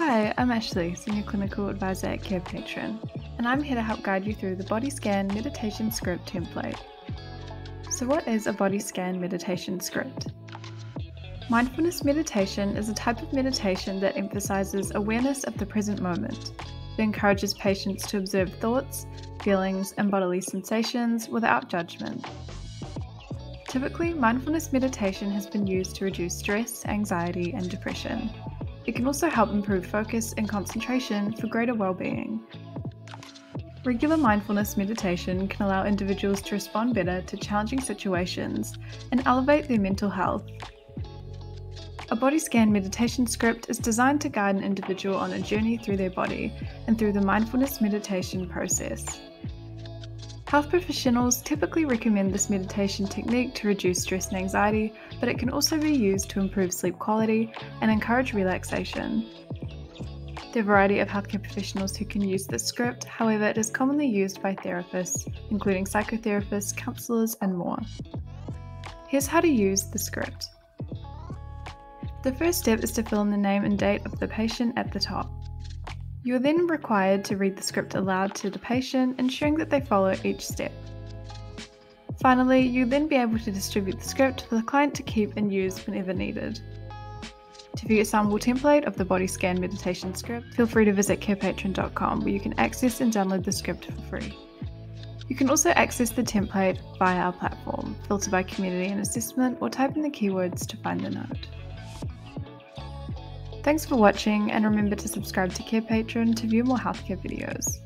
Hi, I'm Ashley, Senior Clinical Advisor at Carepatron, and I'm here to help guide you through the body scan meditation script template. So what is a body scan meditation script? Mindfulness meditation is a type of meditation that emphasizes awareness of the present moment. It encourages patients to observe thoughts, feelings, and bodily sensations without judgment. Typically, mindfulness meditation has been used to reduce stress, anxiety, and depression. It can also help improve focus and concentration for greater well-being. Regular mindfulness meditation can allow individuals to respond better to challenging situations and elevate their mental health. A body scan meditation script is designed to guide an individual on a journey through their body and through the mindfulness meditation process. Health professionals typically recommend this meditation technique to reduce stress and anxiety, but it can also be used to improve sleep quality and encourage relaxation. There are a variety of healthcare professionals who can use this script, however, it is commonly used by therapists, including psychotherapists, counselors, and more. Here's how to use the script. The first step is to fill in the name and date of the patient at the top. You are then required to read the script aloud to the patient, ensuring that they follow each step. Finally, you'll then be able to distribute the script for the client to keep and use whenever needed. To view a sample template of the body scan meditation script, feel free to visit carepatron.com where you can access and download the script for free. You can also access the template via our platform, filter by community and assessment, or type in the keywords to find the note. Thanks for watching, and remember to subscribe to Carepatron to view more healthcare videos.